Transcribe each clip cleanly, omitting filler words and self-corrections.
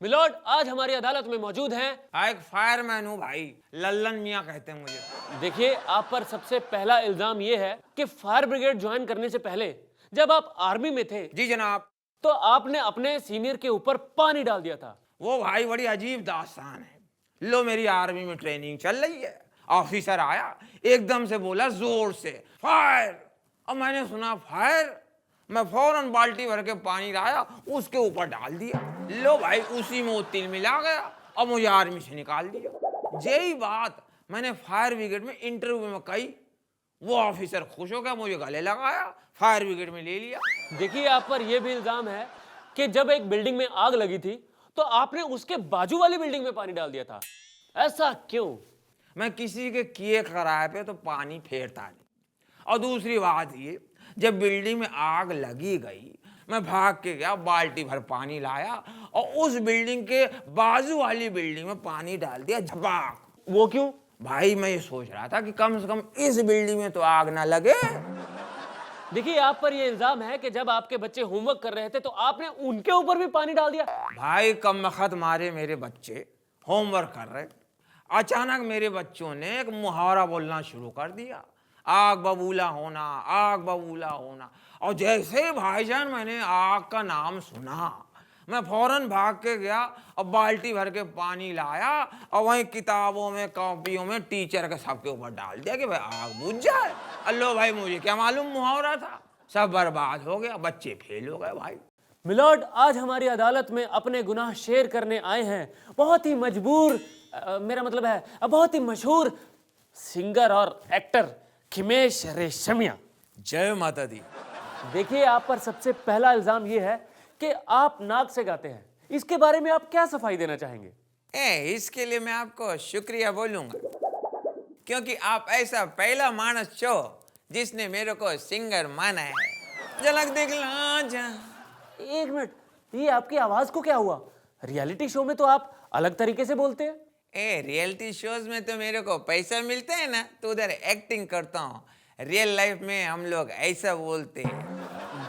Milord, आज हमारी अदालत में मौजूद हैं। एक फायरमैन हूँ भाई, लल्लन मियाँ कहते हैं मुझे। देखिए, आप पर सबसे पहला इल्जाम ये है कि फायर ब्रिगेड ज्वाइन करने से पहले जब आप आर्मी में थे जी जनाब। तो आपने अपने सीनियर के ऊपर पानी डाल दिया था। वो भाई बड़ी अजीब दास्तान है। लो, मेरी आर्मी में ट्रेनिंग चल रही है, ऑफिसर आया, एकदम से बोला जोर से फायर। अब मैंने सुना फायर, मैं फौरन बाल्टी भर के पानी लाया, उसके ऊपर डाल दिया। लो भाई, उसी में वो तिल मिला गया और मुझे आर्मी से निकाल दिया। यही बात मैंने फायर ब्रिगेड में इंटरव्यू में कही। वो ऑफिसर खुश हो गया, मुझे गले लगाया, फायर ब्रिगेड में ले लिया। देखिए, आप पर यह भी इल्जाम है कि जब एक बिल्डिंग में आग लगी थी तो आपने उसके बाजू वाली बिल्डिंग में पानी डाल दिया था। ऐसा क्यों? मैं किसी के किए कराए पे तो पानी फेरता नहीं। और दूसरी बात ये, जब बिल्डिंग में आग लगी गई, मैं भाग के गया, बाल्टी भर पानी लाया और उस बिल्डिंग के बाजू वाली बिल्डिंग में पानी डाल दिया, झपाक। वो क्यों? भाई मैं ये सोच रहा था कि कम से कम इस बिल्डिंग में तो आग ना लगे। देखिए, आप पर यह इल्जाम है कि जब आपके बच्चे होमवर्क कर रहे थे तो आपने उनके ऊपर भी पानी डाल दिया। भाई कम वक्त मारे मेरे बच्चे होमवर्क कर रहे, अचानक मेरे बच्चों ने एक मुहावरा बोलना शुरू कर दिया, आग बबूला होना, आग बबूला होना। और जैसे भाईजान मैंने आग का नाम सुना, मैं फौरन भाग के गया और बाल्टी भर के पानी लाया और वहीं किताबों में, कॉपियों में, टीचर के सबके ऊपर डाल दिया कि भाई आग बुझ जाए। अल्लो भाई, मुझे क्या मालूम मुहावरा था, सब बर्बाद हो गया, बच्चे फेल हो गए भाई। मिलोड, आज हमारी अदालत में अपने गुनाह शेयर करने आए हैं बहुत ही मजबूर मेरा मतलब है बहुत ही मशहूर सिंगर और एक्टर खिमेश रेशमिया। जय माता दी। देखिए, आप पर सबसे पहला इल्जाम यह है कि आप नाक से गाते हैं। इसके बारे में आप क्या सफाई देना चाहेंगे? इसके लिए मैं आपको शुक्रिया बोलूंगा, क्योंकि आप ऐसा पहला मानस छो जिसने मेरे को सिंगर माना है। झलक दिखला जा। एक मिनट, ये आपकी आवाज को क्या हुआ? रियलिटी शो में तो आप अलग तरीके से बोलते हैं। रियलिटी शोज में तो मेरे को पैसा मिलता है ना, तो उधर एक्टिंग करता हूँ। रियल लाइफ में हम लोग ऐसा बोलते हैं।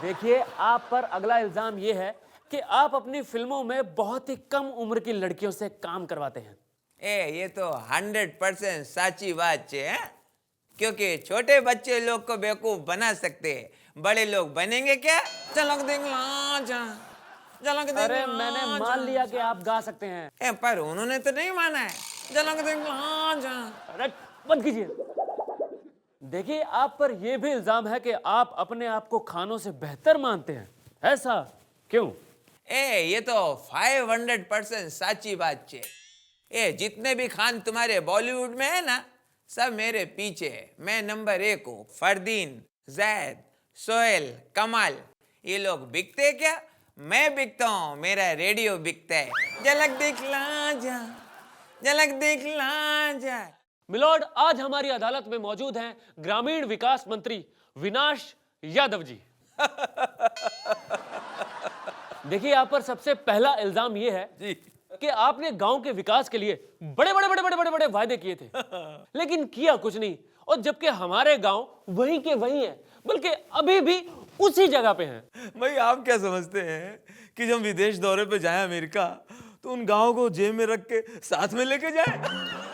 देखिए, आप पर अगला इल्जाम यह है कि आप अपनी फिल्मों में बहुत ही कम उम्र की लड़कियों से काम करवाते हैं। ये तो 100% सच्ची बात है, क्योंकि छोटे बच्चे लोग को बेवकूफ बना सकते हैं, बड़े लोग बनेंगे क्या? झलक दिखला जा, झलक दिखला। अरे, मैंने मान लिया कि आप गा सकते हैं। पर उन्होंने तो नहीं माना है। झलक दिखला जा। अरे, बंद कीजिए। देखिए, आप पर यह भी इल्जाम है कि आप अपने आप को खानों से बेहतर मानते हैं। ऐसा क्यों? ये तो 500% सच्ची बात है। जितने भी खान तुम्हारे बॉलीवुड में है ना, सब मेरे पीछे है। मैं नंबर 1 हूँ। फरदीन, जैद, सोहेल, कमाल, ये लोग बिकते क्या? मैं बिकता हूँ, मेरा रेडियो बिकता है। झलक दिखला जा, झलक दिखला जा। मिलोड, आज हमारी अदालत में मौजूद हैं ग्रामीण विकास मंत्री विनाश यादव जी। देखिए, आप पर सबसे पहला इल्जाम यह है जी कि आपने गांव के विकास के लिए बड़े बड़े बड़े बड़े बड़े बड़े वायदे किए थे, लेकिन किया कुछ नहीं। और जबकि हमारे गांव वहीं के वहीं है, बल्कि अभी भी उसी जगह पे हैं। भाई, आप क्या समझते हैं कि जब विदेश दौरे पे जाए अमेरिका तो उन गाँव को जेब में रख के साथ में लेके जाए?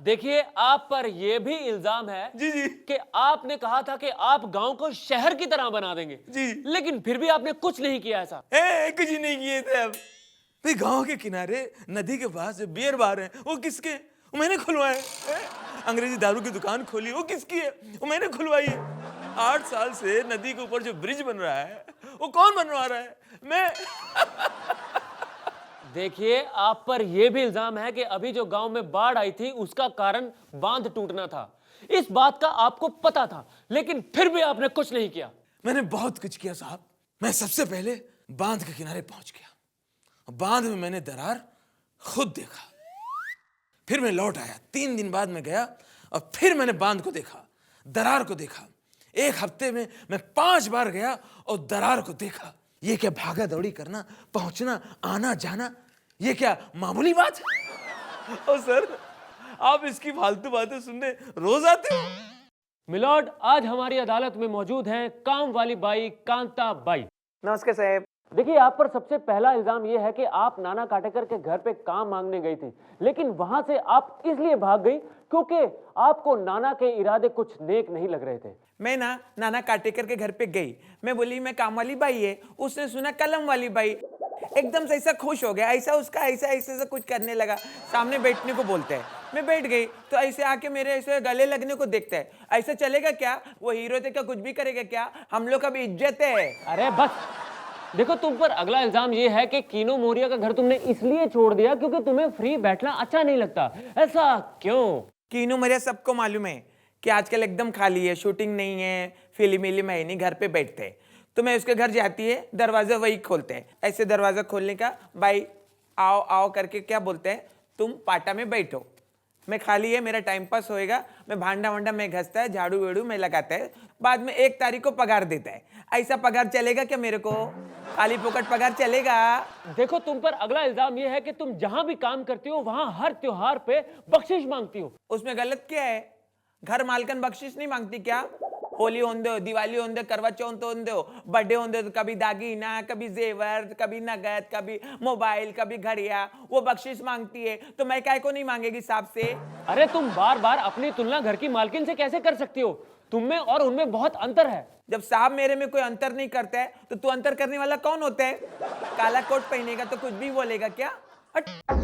देखिए, आप पर यह भी इल्जाम है जी जी कि आपने कहा था कि आप गांव को शहर की तरह बना देंगे जी। लेकिन फिर भी आपने कुछ नहीं किया ऐसा। कुछ ही नहीं किए थे। अब भाई, गांव के किनारे नदी के पास जो बियर बार है वो किसके? वो मैंने खुलवाए। अंग्रेजी दारू की दुकान खोली, वो किसकी है? वो मैंने खुलवाई है। 8 साल से नदी के ऊपर जो ब्रिज बन रहा है वो कौन बनवा रहा है? मैं। देखिए, आप पर यह भी इल्जाम है कि अभी जो गांव में बाढ़ आई थी उसका कारण बांध टूटना था। इस बात का आपको पता था, लेकिन फिर भी आपने कुछ नहीं किया। मैंने बहुत कुछ किया साहब। मैं सबसे पहले बांध के किनारे पहुंच गया। बांध में मैंने दरार खुद देखा। फिर मैं लौट आया। 3 दिन बाद मैं गया और फिर मैंने बांध को देखा, दरार को देखा। 1 हफ्ते में मैं 5 बार गया और दरार को देखा। ये क्या भागा दौड़ी करना, पहुंचना, आना जाना, ये क्या मामूली बात है? और सर, आप इसकी फालतू बातें सुनने रोज आते हो? मिलोड, आज हमारी अदालत में मौजूद हैं काम वाली बाई कांता बाई। नमस्कार साहेब। देखिए, आप पर सबसे पहला इल्जाम यह है कि आप नाना काटेकर के घर पे काम मांगने गई थी, लेकिन वहां से आप इसलिए भाग गई क्योंकि आपको नाना के इरादे कुछ नेक नहीं लग रहे थे। मैं ना नाना काटेकर के घर पे गई, मैं बोली मैं काम वाली बाई है, उसने सुना कलम वाली बाई, एकदम से ऐसा खुश हो गया, ऐसा उसका ऐसा ऐसे ऐसा कुछ करने लगा, सामने बैठने को बोलते हैं, मैं बैठ गई तो ऐसे आके मेरे ऐसे गले लगने को देखता है, ऐसा चलेगा क्या? वो हीरो थे क्या, कुछ भी करेगा क्या? हम लोग का भी इज्जत है। अरे बस, देखो तुम पर अगला इल्जाम ये है कि कीनो मोरिया का घर तुमने इसलिए छोड़ दिया क्योंकि तुम्हें फ्री बैठना अच्छा नहीं लगता। ऐसा क्यों? कीनू मेरे सबको मालूम है कि आजकल एकदम खाली है, शूटिंग नहीं है, फिल्म विल्म है नहीं, घर पे बैठते हैं। तो मैं उसके घर जाती है, दरवाजा वही खोलते हैं, ऐसे दरवाजा खोलने का, भाई आओ आओ करके क्या बोलते हैं, तुम पाटा में बैठो, मैं खाली है, मेरा टाइम पास होएगा, मैं भांडा वांडा मैं घसता है, झाड़ू वेड़ू मैं लगाता है, बाद में 1 तारीख को पगार देता है। ऐसा पगार चलेगा क्या मेरे को? खाली पोकट पगार चलेगा? देखो, तुम पर अगला इल्जाम यह है कि तुम जहां भी काम करती हो वहां हर त्योहार पे बख्शिश मांगती हो। उसमें गलत क्या है? घर मालकन बख्शिश नहीं मांगती क्या? होली होने दो, दिवाली होने दो, करवा चौथ होने दो, बर्थडे होने दो, तो कभी दागीना, कभी जेवर, कभी नगद, कभी मोबाइल, कभी घड़िया, वो बख्शिश मांगती है, तो मैं काय को नहीं मांगेगी साहब से? अरे तुम बार बार अपनी तुलना घर की मालकिन से कैसे कर सकती हो? तुम में और उनमें बहुत अंतर है। जब साहब मेरे में कोई अंतर नहीं करता है तो तू अंतर करने वाला कौन होता है? काला कोट पहनेगा तो कुछ भी बोलेगा क्या? हट।